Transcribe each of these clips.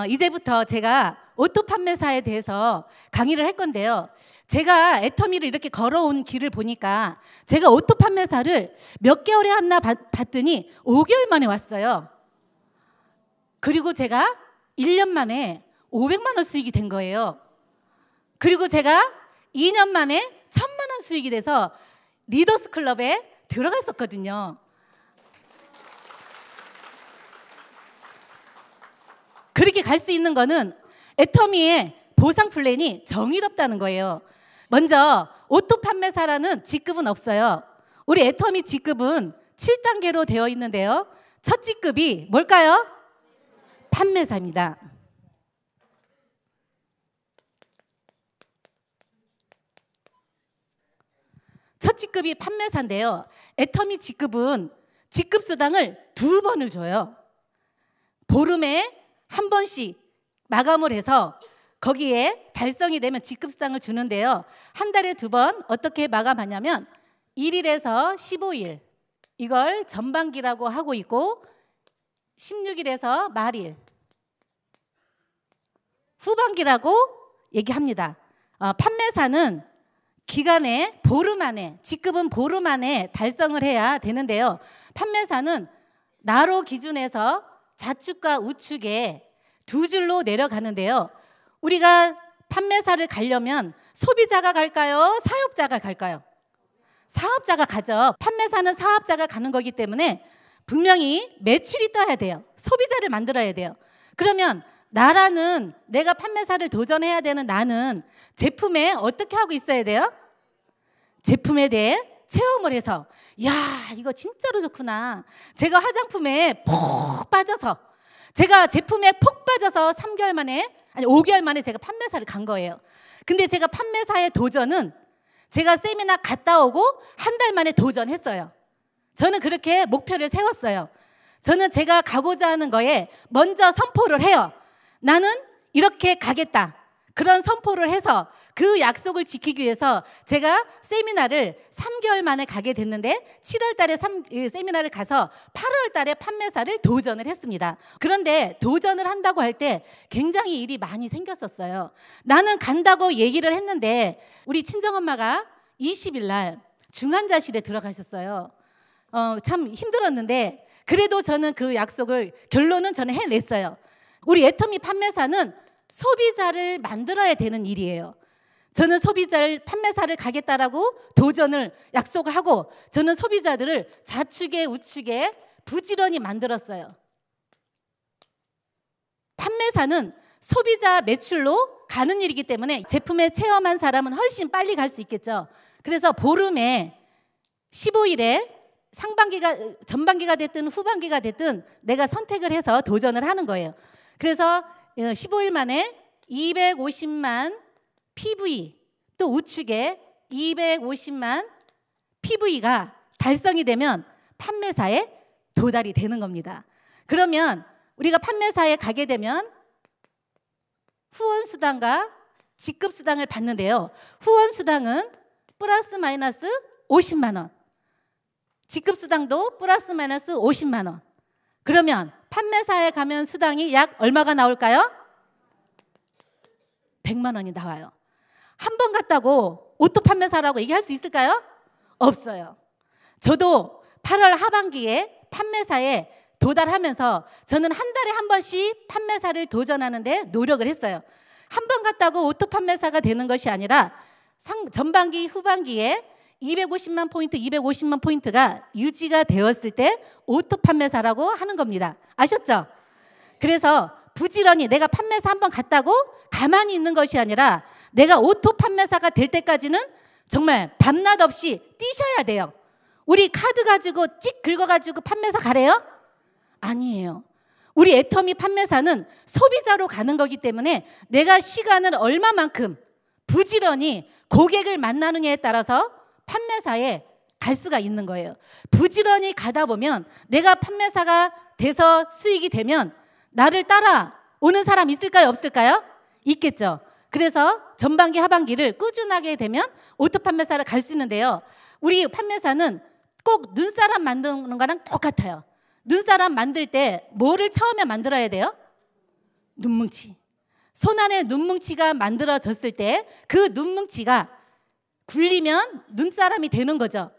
이제부터 제가 오토 판매사에 대해서 강의를 할 건데요. 제가 애터미를 이렇게 걸어온 길을 보니까 제가 오토 판매사를 몇 개월에 하나 봤더니 5개월 만에 왔어요. 그리고 제가 1년 만에 500만 원 수익이 된 거예요. 그리고 제가 2년 만에 1000만 원 수익이 돼서 리더스 클럽에 들어갔었거든요. 그렇게 갈 수 있는 거는 애터미의 보상 플랜이 정의롭다는 거예요. 먼저 오토 판매사라는 직급은 없어요. 우리 애터미 직급은 7단계로 되어 있는데요. 첫 직급이 뭘까요? 판매사입니다. 첫 직급이 판매사인데요. 애터미 직급은 직급 수당을 2번을 줘요. 보름에 한 번씩 마감을 해서 거기에 달성이 되면 직급 수당을 주는데요. 한 달에 2번 어떻게 마감하냐면 1일에서 15일 이걸 전반기라고 하고 있고 16일에서 말일 후반기라고 얘기합니다. 판매사는 기간에 보름 안에 직급은 보름 안에 달성을 해야 되는데요. 판매사는 나로 기준해서 좌측과 우측에 2줄로 내려가는데요. 우리가 판매사를 가려면 소비자가 갈까요? 사업자가 갈까요? 사업자가 가죠. 판매사는 사업자가 가는 거기 때문에 분명히 매출이 떠야 돼요. 소비자를 만들어야 돼요. 그러면 나라는 내가 판매사를 도전해야 되는 나는 제품에 어떻게 하고 있어야 돼요? 제품에 대해 체험을 해서 야 이거 진짜로 좋구나. 제가 화장품에 폭 빠져서 제가 제품에 폭 빠져서 3개월 만에 아니 5개월 만에 제가 판매사를 간 거예요. 근데 제가 판매사의 도전은 제가 세미나 갔다 오고 한 달 만에 도전했어요. 저는 그렇게 목표를 세웠어요. 저는 제가 가고자 하는 거에 먼저 선포를 해요. 나는 이렇게 가겠다. 그런 선포를 해서 그 약속을 지키기 위해서 제가 세미나를 3개월 만에 가게 됐는데 7월 달에 세미나를 가서 8월 달에 판매사를 도전을 했습니다. 그런데 도전을 한다고 할 때 굉장히 일이 많이 생겼었어요. 나는 간다고 얘기를 했는데 우리 친정엄마가 20일 날 중환자실에 들어가셨어요. 참 힘들었는데 그래도 저는 그 약속을 결론은 저는 해냈어요. 우리 애터미 판매사는 소비자를 만들어야 되는 일이에요. 저는 소비자를 판매사를 가겠다라고 도전을 약속을 하고 저는 소비자들을 좌측에 우측에 부지런히 만들었어요. 판매사는 소비자 매출로 가는 일이기 때문에 제품에 체험한 사람은 훨씬 빨리 갈 수 있겠죠. 그래서 보름에 15일에 전반기가 됐든 후반기가 됐든 내가 선택을 해서 도전을 하는 거예요. 그래서 15일 만에 250만 PV 또 우측에 250만 PV가 달성이 되면 판매사에 도달이 되는 겁니다. 그러면 우리가 판매사에 가게 되면 후원수당과 직급수당을 받는데요. 후원수당은 플러스 마이너스 50만 원 직급수당도 플러스 마이너스 50만 원 그러면 판매사에 가면 수당이 약 얼마가 나올까요? 100만 원이 나와요. 한 번 갔다고 오토 판매사라고 얘기할 수 있을까요? 없어요. 저도 8월 하반기에 판매사에 도달하면서 저는 한 달에 한 번씩 판매사를 도전하는데 노력을 했어요. 한 번 갔다고 오토 판매사가 되는 것이 아니라 전반기 후반기에 250만 포인트, 250만 포인트가 유지가 되었을 때 오토 판매사라고 하는 겁니다. 아셨죠? 그래서 부지런히 내가 판매사 한 번 갔다고 가만히 있는 것이 아니라 내가 오토 판매사가 될 때까지는 정말 밤낮 없이 뛰셔야 돼요. 우리 카드 가지고 찍 긁어가지고 판매사 가래요? 아니에요. 우리 애터미 판매사는 소비자로 가는 거기 때문에 내가 시간을 얼마만큼 부지런히 고객을 만나느냐에 따라서 판매사에 갈 수가 있는 거예요. 부지런히 가다 보면 내가 판매사가 돼서 수익이 되면 나를 따라오는 사람 있을까요? 없을까요? 있겠죠. 그래서 전반기 하반기를 꾸준하게 되면 오토 판매사를 갈 수 있는데요. 우리 판매사는 꼭 눈사람 만드는 거랑 똑같아요. 눈사람 만들 때 뭐를 처음에 만들어야 돼요? 눈뭉치. 손 안에 눈뭉치가 만들어졌을 때 그 눈뭉치가 굴리면 눈사람이 되는 거죠.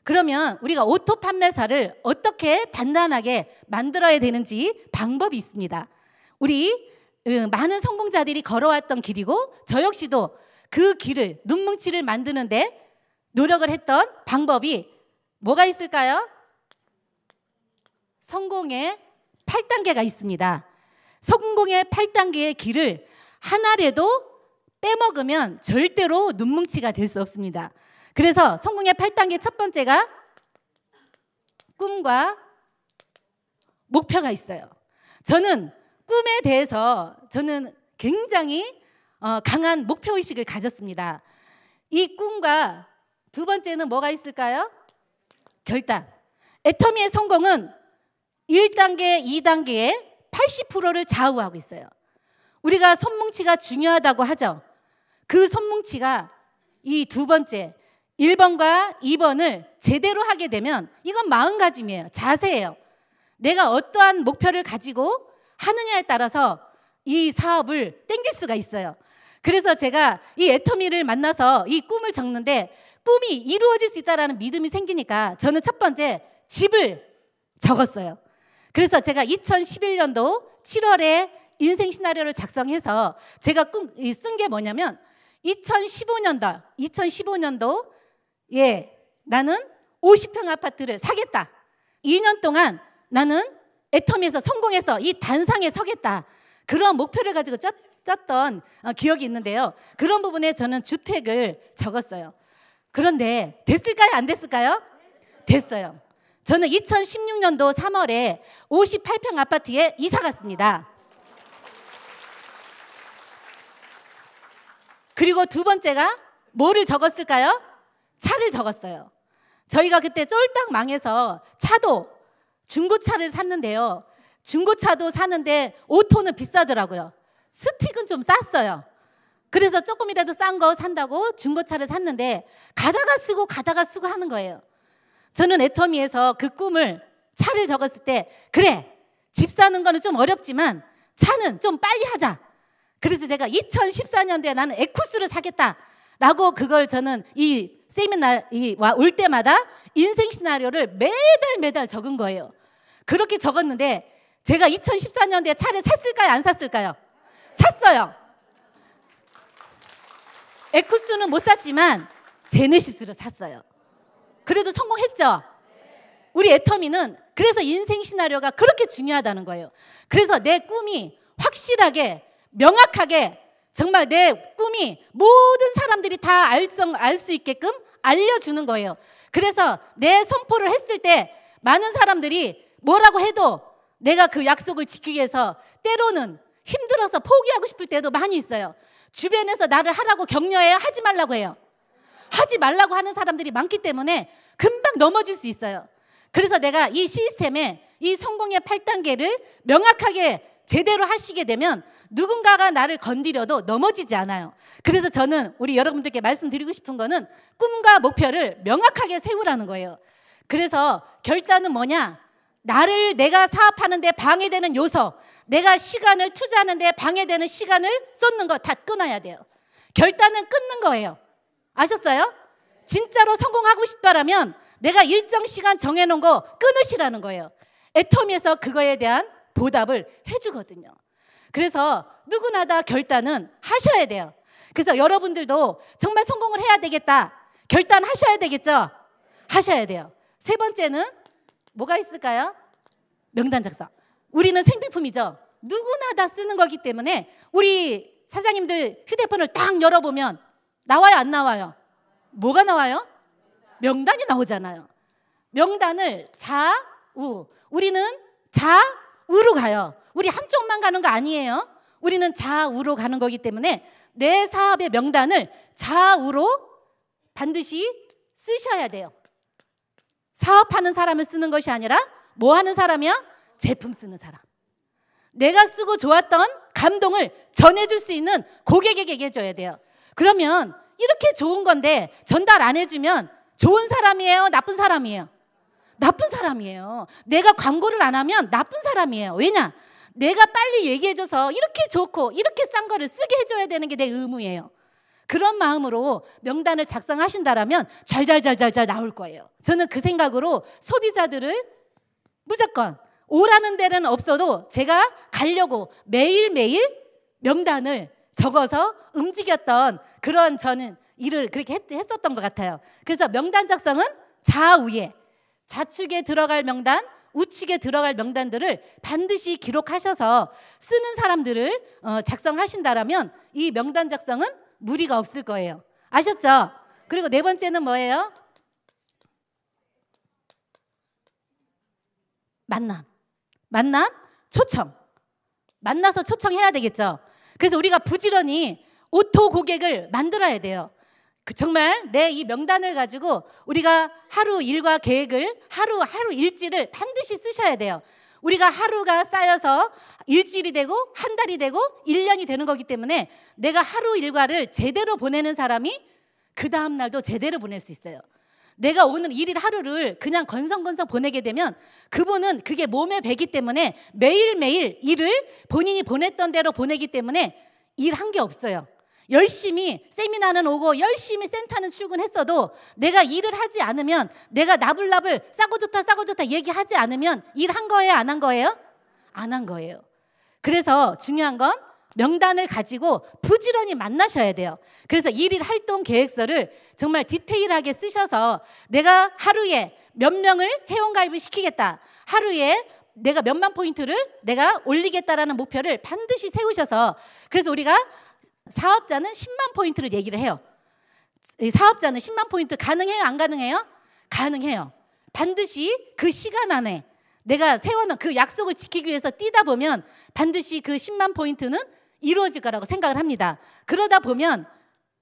그러면 우리가 오토 판매사를 어떻게 단단하게 만들어야 되는지 방법이 있습니다. 우리 많은 성공자들이 걸어왔던 길이고 저 역시도 그 길을 눈뭉치를 만드는데 노력을 했던 방법이 뭐가 있을까요? 성공의 8단계가 있습니다. 성공의 8단계의 길을 하나라도 빼먹으면 절대로 눈뭉치가 될 수 없습니다. 그래서 성공의 8단계 첫 번째가 꿈과 목표가 있어요. 저는 꿈에 대해서 저는 굉장히 강한 목표의식을 가졌습니다. 이 꿈과 두 번째는 뭐가 있을까요? 결단. 애터미의 성공은 1단계, 2단계의 80%를 좌우하고 있어요. 우리가 손뭉치가 중요하다고 하죠. 그 손뭉치가 이 두 번째 1번과 2번을 제대로 하게 되면 이건 마음가짐이에요. 자세예요. 내가 어떠한 목표를 가지고 하느냐에 따라서 이 사업을 땡길 수가 있어요. 그래서 제가 이 애터미를 만나서 이 꿈을 적는데 꿈이 이루어질 수 있다는 믿음이 생기니까 저는 첫 번째 집을 적었어요. 그래서 제가 2011년도 7월에 인생 시나리오를 작성해서 제가 쓴 게 뭐냐면 2015년도 나는 50평 아파트를 사겠다. 2년 동안 나는 애터미에서 성공해서 이 단상에 서겠다. 그런 목표를 가지고 짰던 기억이 있는데요. 그런 부분에 저는 주택을 적었어요. 그런데 됐을까요? 안 됐을까요? 됐어요. 저는 2016년도 3월에 58평 아파트에 이사 갔습니다. 그리고 두 번째가 뭐를 적었을까요? 차를 적었어요. 저희가 그때 쫄딱 망해서 차도 중고차를 샀는데요. 중고차도 사는데 오토는 비싸더라고요. 스틱은 좀 쌌어요. 그래서 조금이라도 싼 거 산다고 중고차를 샀는데 가다가 쓰고 하는 거예요. 저는 애터미에서 그 꿈을 차를 적었을 때 그래 집 사는 거는 좀 어렵지만 차는 좀 빨리 하자. 그래서 제가 2014년도에 나는 에쿠스를 사겠다라고 그걸 저는 이 세미나 올 때마다 인생 시나리오를 매달 적은 거예요. 그렇게 적었는데 제가 2014년도에 차를 샀을까요? 안 샀을까요? 샀어요. 에쿠스는 못 샀지만 제네시스를 샀어요. 그래도 성공했죠? 우리 애터미는 그래서 인생 시나리오가 그렇게 중요하다는 거예요. 그래서 내 꿈이 확실하게 명확하게 정말 내 꿈이 모든 사람들이 다 알 수 있게끔 알려주는 거예요. 그래서 내 선포를 했을 때 많은 사람들이 뭐라고 해도 내가 그 약속을 지키기 위해서 때로는 힘들어서 포기하고 싶을 때도 많이 있어요. 주변에서 나를 하라고 격려해요? 하지 말라고 해요? 하지 말라고 하는 사람들이 많기 때문에 금방 넘어질 수 있어요. 그래서 내가 이 시스템에 이 성공의 8단계를 명확하게 제대로 하시게 되면 누군가가 나를 건드려도 넘어지지 않아요. 그래서 저는 우리 여러분들께 말씀드리고 싶은 거는 꿈과 목표를 명확하게 세우라는 거예요. 그래서 결단은 뭐냐? 내가 사업하는 데 방해되는 요소, 내가 시간을 투자하는 데 방해되는 시간을 쏟는 거 다 끊어야 돼요. 결단은 끊는 거예요. 아셨어요? 진짜로 성공하고 싶다라면 내가 일정 시간 정해놓은 거 끊으시라는 거예요. 애터미에서 그거에 대한 보답을 해주거든요. 그래서 누구나 다 결단은 하셔야 돼요. 그래서 여러분들도 정말 성공을 해야 되겠다. 결단하셔야 되겠죠? 하셔야 돼요. 세 번째는 뭐가 있을까요? 명단 작성. 우리는 생필품이죠. 누구나 다 쓰는 거기 때문에 우리 사장님들 휴대폰을 딱 열어보면 나와요, 안 나와요? 뭐가 나와요? 명단이 나오잖아요. 명단을 좌우. 우리는 좌우로 가요. 우리 한쪽만 가는 거 아니에요. 우리는 좌우로 가는 거기 때문에 내 사업의 명단을 좌우로 반드시 쓰셔야 돼요. 사업하는 사람을 쓰는 것이 아니라 뭐 하는 사람이야? 제품 쓰는 사람. 내가 쓰고 좋았던 감동을 전해줄 수 있는 고객에게 얘기해줘야 돼요. 그러면 이렇게 좋은 건데 전달 안 해주면 좋은 사람이에요? 나쁜 사람이에요? 나쁜 사람이에요. 내가 광고를 안 하면 나쁜 사람이에요. 왜냐? 내가 빨리 얘기해줘서 이렇게 좋고 이렇게 싼 거를 쓰게 해줘야 되는 게 내 의무예요. 그런 마음으로 명단을 작성하신다라면 잘 나올 거예요. 저는 그 생각으로 소비자들을 무조건 오라는 데는 없어도 제가 가려고 매일매일 명단을 적어서 움직였던 그런 저는 일을 그렇게 했었던 것 같아요. 그래서 명단 작성은 좌우에, 좌측에 들어갈 명단, 우측에 들어갈 명단들을 반드시 기록하셔서 쓰는 사람들을 작성하신다라면 이 명단 작성은 무리가 없을 거예요. 아셨죠? 그리고 네 번째는 뭐예요? 만남, 초청. 만나서 초청해야 되겠죠. 그래서 우리가 부지런히 오토 고객을 만들어야 돼요. 정말 내 이 명단을 가지고 우리가 하루 일과 계획을 하루 일지를 반드시 쓰셔야 돼요. 우리가 하루가 쌓여서 일주일이 되고 한 달이 되고 1년이 되는 거기 때문에 내가 하루 일과를 제대로 보내는 사람이 그 다음 날도 제대로 보낼 수 있어요. 내가 오늘 일일 하루를 그냥 건성건성 보내게 되면 그분은 그게 몸에 배기 때문에 매일매일 일을 본인이 보냈던 대로 보내기 때문에 일한 게 없어요. 열심히 세미나는 오고 열심히 센터는 출근했어도 내가 일을 하지 않으면, 내가 나불나불 싸고 좋다 얘기하지 않으면 일한 거예요, 안 한 거예요? 안 한 거예요. 그래서 중요한 건 명단을 가지고 부지런히 만나셔야 돼요. 그래서 일일 활동 계획서를 정말 디테일하게 쓰셔서 내가 하루에 몇 명을 회원가입을 시키겠다, 하루에 내가 몇만 포인트를 내가 올리겠다라는 목표를 반드시 세우셔서, 그래서 우리가 사업자는 10만 포인트를 얘기를 해요. 사업자는 10만 포인트 가능해요, 안 가능해요? 가능해요. 반드시 그 시간 안에 내가 세워놓은 그 약속을 지키기 위해서 뛰다 보면 반드시 그 10만 포인트는 이루어질 거라고 생각을 합니다. 그러다 보면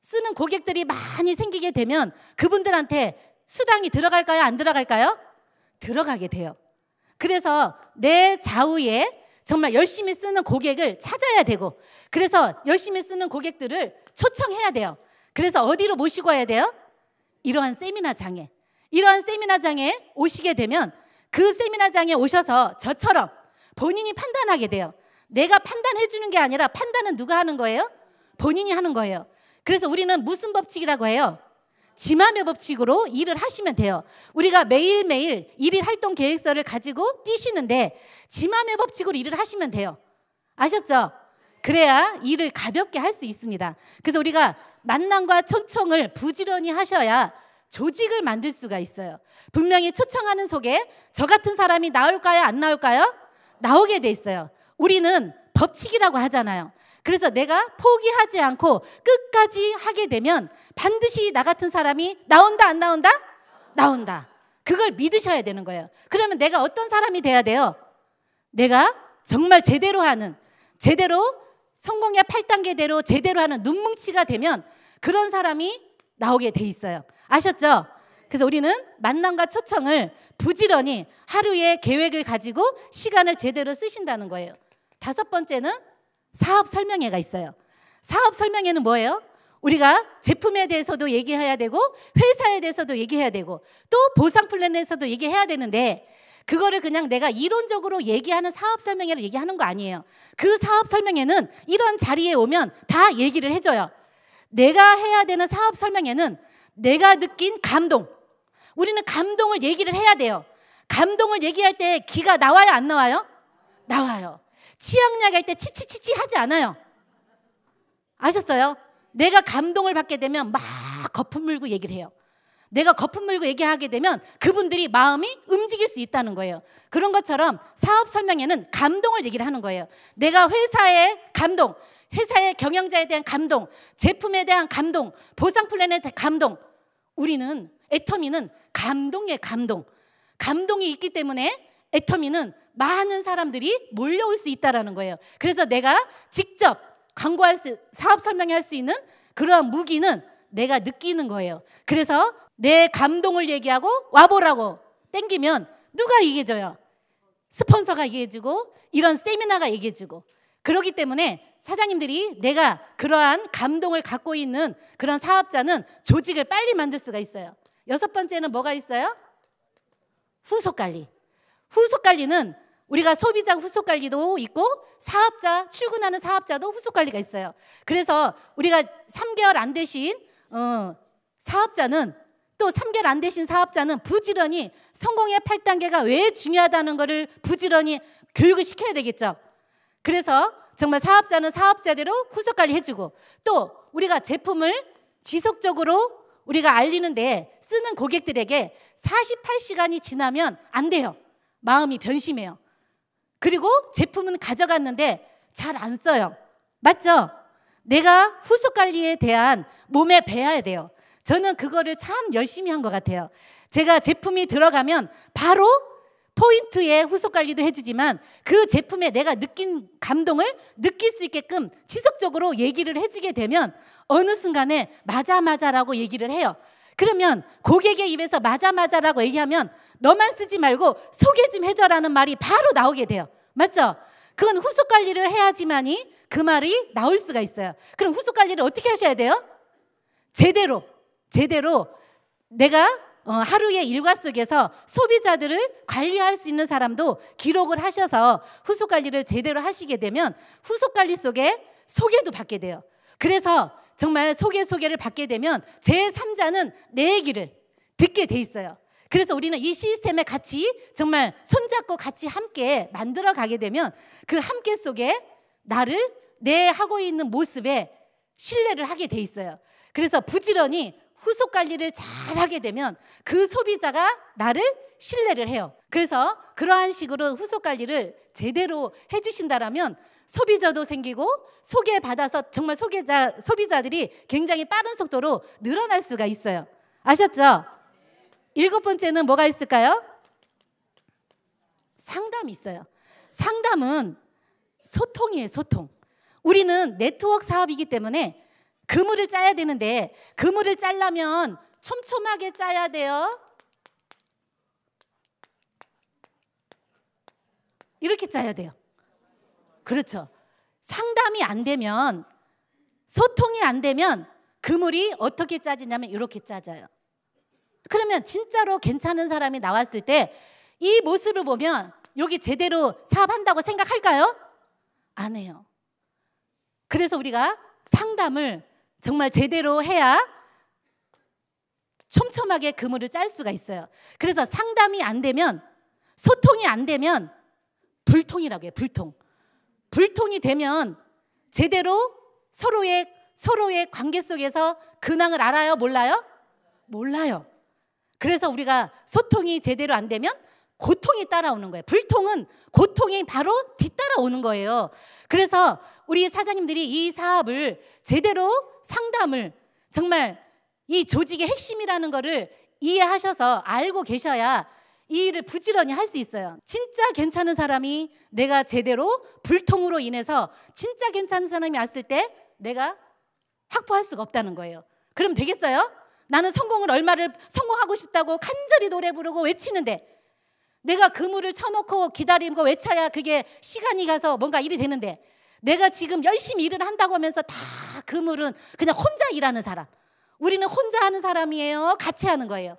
쓰는 고객들이 많이 생기게 되면 그분들한테 수당이 들어갈까요, 안 들어갈까요? 들어가게 돼요. 그래서 내 좌우에 정말 열심히 쓰는 고객을 찾아야 되고, 그래서 열심히 쓰는 고객들을 초청해야 돼요. 그래서 어디로 모시고 와야 돼요? 이러한 세미나장에 오시게 되면 그 세미나장에 오셔서 저처럼 본인이 판단하게 돼요. 내가 판단해 주는 게 아니라 판단은 누가 하는 거예요? 본인이 하는 거예요. 그래서 우리는 무슨 법칙이라고 해요? 지마매 법칙으로 일을 하시면 돼요. 우리가 매일매일 일일 활동 계획서를 가지고 뛰시는데 지마매 법칙으로 일을 하시면 돼요. 아셨죠? 그래야 일을 가볍게 할 수 있습니다. 그래서 우리가 만남과 초청을 부지런히 하셔야 조직을 만들 수가 있어요. 분명히 초청하는 속에 저 같은 사람이 나올까요, 안 나올까요? 나오게 돼 있어요. 우리는 법칙이라고 하잖아요. 그래서 내가 포기하지 않고 끝까지 하게 되면 반드시 나 같은 사람이 나온다, 안 나온다? 나온다. 그걸 믿으셔야 되는 거예요. 그러면 내가 어떤 사람이 돼야 돼요? 내가 정말 제대로 하는, 제대로 성공의 8단계대로 제대로 하는 눈뭉치가 되면 그런 사람이 나오게 돼 있어요. 아셨죠? 그래서 우리는 만남과 초청을 부지런히 하루의 계획을 가지고 시간을 제대로 쓰신다는 거예요. 5번째는 사업 설명회가 있어요. 사업 설명회는 뭐예요? 우리가 제품에 대해서도 얘기해야 되고 회사에 대해서도 얘기해야 되고 또 보상 플랜에 대해서도 얘기해야 되는데 그거를 그냥 내가 이론적으로 얘기하는 사업 설명회를 얘기하는 거 아니에요. 그 사업 설명회는 이런 자리에 오면 다 얘기를 해줘요. 내가 해야 되는 사업 설명회는 내가 느낀 감동, 우리는 감동을 얘기를 해야 돼요. 감동을 얘기할 때 기가 나와요, 안 나와요? 나와요. 치약약 할 때 치치치치 하지 않아요. 아셨어요? 내가 감동을 받게 되면 막 거품 물고 얘기를 해요. 내가 거품 물고 얘기하게 되면 그분들이 마음이 움직일 수 있다는 거예요. 그런 것처럼 사업 설명회는 감동을 얘기를 하는 거예요. 내가 회사의 감동, 회사의 경영자에 대한 감동, 제품에 대한 감동, 보상 플랜에 대한 감동. 우리는 애터미는 감동의 감동. 감동이 있기 때문에 애터미는 많은 사람들이 몰려올 수 있다는 거예요. 그래서 내가 직접 광고할 수, 사업 설명할 수 있는 그러한 무기는 내가 느끼는 거예요. 그래서 내 감동을 얘기하고 와보라고 땡기면 누가 얘기해줘요? 스폰서가 얘기해주고 이런 세미나가 얘기해주고. 그렇기 때문에 사장님들이 내가 그러한 감동을 갖고 있는 그런 사업자는 조직을 빨리 만들 수가 있어요. 6번째는 뭐가 있어요? 후속 관리. 후속 관리는 우리가 소비자 후속 관리도 있고 사업자, 출근하는 사업자도 후속 관리가 있어요. 그래서 우리가 3개월 안 되신 사업자는, 또 3개월 안 되신 사업자는 부지런히 성공의 8단계가 왜 중요하다는 것을 부지런히 교육을 시켜야 되겠죠. 그래서 정말 사업자는 사업자대로 후속 관리 해주고, 또 우리가 제품을 지속적으로 우리가 알리는데 쓰는 고객들에게 48시간이 지나면 안 돼요. 마음이 변심해요. 그리고 제품은 가져갔는데 잘 안 써요. 맞죠? 내가 후속 관리에 대한 몸에 배워야 돼요. 저는 그거를 참 열심히 한 것 같아요. 제가 제품이 들어가면 바로 포인트에 후속 관리도 해주지만 그 제품에 내가 느낀 감동을 느낄 수 있게끔 지속적으로 얘기를 해주게 되면 어느 순간에 맞아라고 얘기를 해요. 그러면 고객의 입에서 맞아라고 얘기하면 너만 쓰지 말고 소개 좀 해줘라는 말이 바로 나오게 돼요. 맞죠? 그건 후속 관리를 해야지만이 그 말이 나올 수가 있어요. 그럼 후속 관리를 어떻게 하셔야 돼요? 제대로 내가 하루의 일과 속에서 소비자들을 관리할 수 있는 사람도 기록을 하셔서 후속 관리를 제대로 하시게 되면 후속 관리 속에 소개도 받게 돼요. 그래서 정말 소개를 받게 되면 제3자는 내 얘기를 듣게 돼 있어요. 그래서 우리는 이 시스템에 같이 정말 손잡고 같이 함께 만들어 가게 되면 그 함께 속에 나를 내 하고 있는 모습에 신뢰를 하게 돼 있어요. 그래서 부지런히 후속 관리를 잘 하게 되면 그 소비자가 나를 신뢰를 해요. 그래서 그러한 식으로 후속 관리를 제대로 해주신다라면 소비자도 생기고 소개받아서 정말 소비자들이 굉장히 빠른 속도로 늘어날 수가 있어요. 아셨죠? 7번째는 뭐가 있을까요? 상담이 있어요. 상담은 소통이에요. 소통. 우리는 네트워크 사업이기 때문에 그물을 짜야 되는데 그물을 짜려면 촘촘하게 짜야 돼요. 이렇게 짜야 돼요. 그렇죠. 상담이 안 되면, 소통이 안 되면 그물이 어떻게 짜지냐면 이렇게 짜져요. 그러면 진짜로 괜찮은 사람이 나왔을 때 이 모습을 보면 여기 제대로 사업한다고 생각할까요? 안 해요. 그래서 우리가 상담을 정말 제대로 해야 촘촘하게 그물을 짤 수가 있어요. 그래서 상담이 안 되면, 소통이 안 되면 불통이라고 해요. 불통이 되면 제대로 서로의 관계 속에서 근황을 알아요? 몰라요? 몰라요. 그래서 우리가 소통이 제대로 안 되면 고통이 따라오는 거예요. 불통은 고통이 바로 뒤따라오는 거예요. 그래서 우리 사장님들이 이 사업을 제대로 상담을, 정말 이 조직의 핵심이라는 거를 이해하셔서 알고 계셔야 이 일을 부지런히 할 수 있어요. 진짜 괜찮은 사람이 내가 제대로 불통으로 인해서 진짜 괜찮은 사람이 왔을 때 내가 확보할 수가 없다는 거예요. 그럼 되겠어요? 나는 성공을 성공하고 싶다고 간절히 노래 부르고 외치는데 내가 그물을 쳐놓고 기다리고 외쳐야 그게 시간이 가서 뭔가 일이 되는데, 내가 지금 열심히 일을 한다고 하면서 다 그물은 그냥 혼자 일하는 사람. 우리는 혼자 하는 사람이에요? 같이 하는 거예요?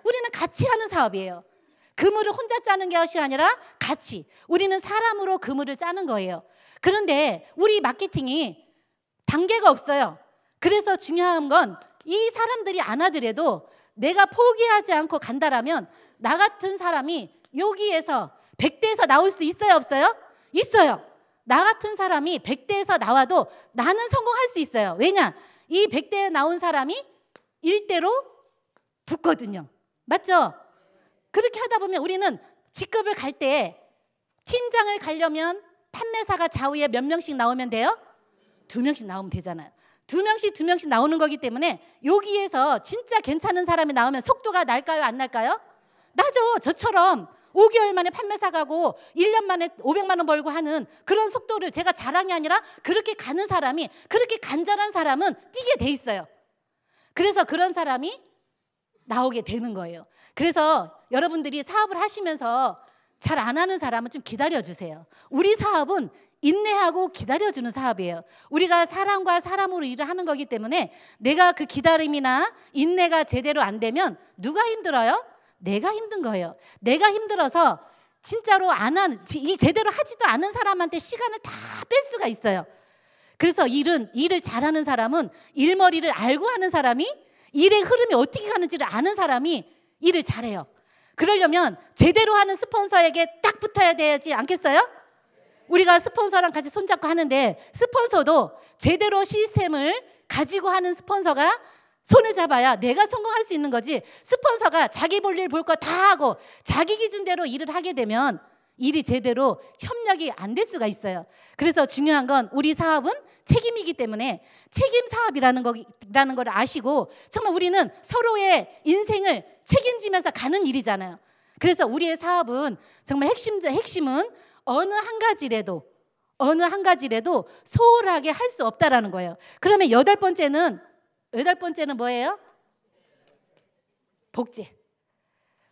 우리는 같이 하는 사업이에요. 그물을 혼자 짜는 것이 아니라 같이, 우리는 사람으로 그물을 짜는 거예요. 그런데 우리 마케팅이 단계가 없어요. 그래서 중요한 건 이 사람들이 안 하더라도 내가 포기하지 않고 간다라면 나 같은 사람이 여기에서 100대에서 나올 수 있어요? 없어요? 있어요. 나 같은 사람이 100대에서 나와도 나는 성공할 수 있어요. 왜냐? 이 100대에 나온 사람이 1대로 붙거든요. 맞죠? 그렇게 하다 보면 우리는 직급을 갈 때 팀장을 가려면 판매사가 좌우에 몇 명씩 나오면 돼요? 2명씩 나오면 되잖아요. 2명씩 나오는 거기 때문에 여기에서 진짜 괜찮은 사람이 나오면 속도가 날까요? 안 날까요? 나죠. 저처럼 5개월 만에 판매사 가고 1년 만에 500만 원 벌고 하는 그런 속도를, 제가 자랑이 아니라 그렇게 가는 사람이, 그렇게 간절한 사람은 뛰게 돼 있어요. 그래서 그런 사람이 나오게 되는 거예요. 그래서 여러분들이 사업을 하시면서 잘 안 하는 사람은 좀 기다려주세요. 우리 사업은 인내하고 기다려주는 사업이에요. 우리가 사람과 사람으로 일을 하는 거기 때문에 내가 그 기다림이나 인내가 제대로 안 되면 누가 힘들어요? 내가 힘든 거예요. 내가 힘들어서 진짜로 이 제대로 하지도 않은 사람한테 시간을 다 뺄 수가 있어요. 그래서 일을 잘하는 사람은 일머리를 알고 하는 사람이, 일의 흐름이 어떻게 가는지를 아는 사람이 일을 잘해요. 그러려면 제대로 하는 스폰서에게 딱 붙어야 되지 않겠어요? 우리가 스폰서랑 같이 손잡고 하는데, 스폰서도 제대로 시스템을 가지고 하는 스폰서가 손을 잡아야 내가 성공할 수 있는 거지, 스폰서가 자기 볼 일 볼 거 다 하고 자기 기준대로 일을 하게 되면 일이 제대로 협력이 안 될 수가 있어요. 그래서 중요한 건 우리 사업은 책임이기 때문에 책임 사업이라는 걸 아시고, 정말 우리는 서로의 인생을 책임지면서 가는 일이잖아요. 그래서 우리의 사업은 정말 핵심은 어느 한 가지라도 소홀하게 할 수 없다라는 거예요. 그러면 여덟 번째는 뭐예요?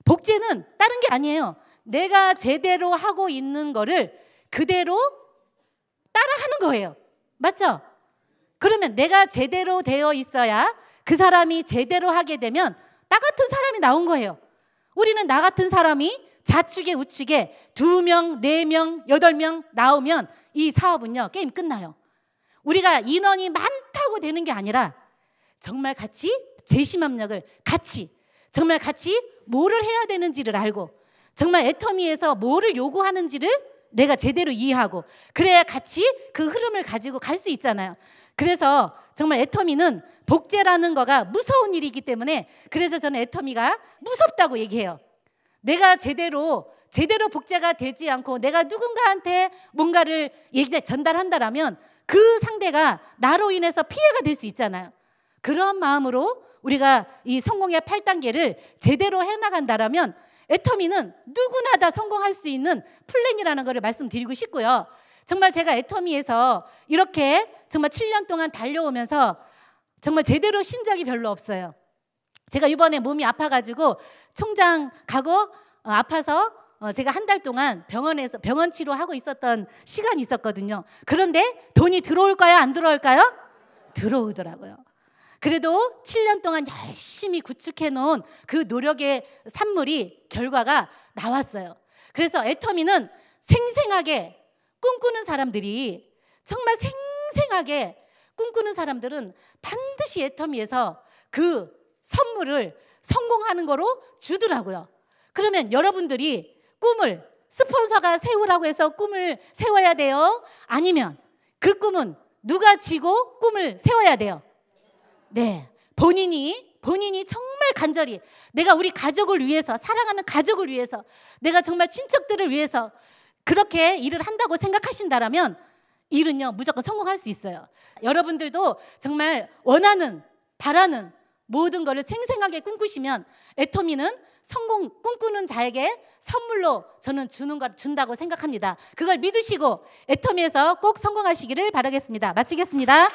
복제는 다른 게 아니에요. 내가 제대로 하고 있는 거를 그대로 따라하는 거예요. 맞죠? 그러면 내가 제대로 되어 있어야 그 사람이 제대로 하게 되면 나 같은 사람이 나온 거예요. 우리는 나 같은 사람이 좌측에 우측에 2명, 4명, 8명 나오면 이 사업은요, 게임 끝나요. 우리가 인원이 많다고 되는 게 아니라 정말 같이 재심합력을 정말 같이 뭐를 해야 되는지를 알고, 정말 애터미에서 뭐를 요구하는지를 내가 제대로 이해하고, 그래야 같이 그 흐름을 가지고 갈 수 있잖아요. 그래서 정말 애터미는 복제라는 거가 무서운 일이기 때문에, 그래서 저는 애터미가 무섭다고 얘기해요. 내가 제대로 복제가 되지 않고 내가 누군가한테 뭔가를 전달한다라면 그 상대가 나로 인해서 피해가 될 수 있잖아요. 그런 마음으로 우리가 이 성공의 8단계를 제대로 해나간다라면 애터미는 누구나 다 성공할 수 있는 플랜이라는 것을 말씀드리고 싶고요. 정말 제가 애터미에서 이렇게 정말 7년 동안 달려오면서 정말 제대로 쉰 적이 별로 없어요. 제가 이번에 몸이 아파가지고 총장 가고 아파서 제가 한 달 동안 병원에서 병원 치료하고 있었던 시간이 있었거든요. 그런데 돈이 들어올까요? 안 들어올까요? 들어오더라고요. 그래도 7년 동안 열심히 구축해 놓은 그 노력의 산물이, 결과가 나왔어요. 그래서 애터미는 생생하게 꿈꾸는 사람들이, 정말 생생하게 꿈꾸는 사람들은 반드시 애터미에서 그 선물을 성공하는 거로 주더라고요. 그러면 여러분들이 꿈을 스폰서가 세우라고 해서 꿈을 세워야 돼요? 아니면 그 꿈은 누가 지고 꿈을 세워야 돼요? 네, 본인이 정말 간절히, 내가 우리 가족을 위해서, 사랑하는 가족을 위해서, 내가 정말 친척들을 위해서 그렇게 일을 한다고 생각하신다라면 일은요, 무조건 성공할 수 있어요. 여러분들도 정말 원하는, 바라는 모든 것을 생생하게 꿈꾸시면 애터미는 성공 꿈꾸는 자에게 선물로 저는 준다고 생각합니다. 그걸 믿으시고 애터미에서 꼭 성공하시기를 바라겠습니다. 마치겠습니다.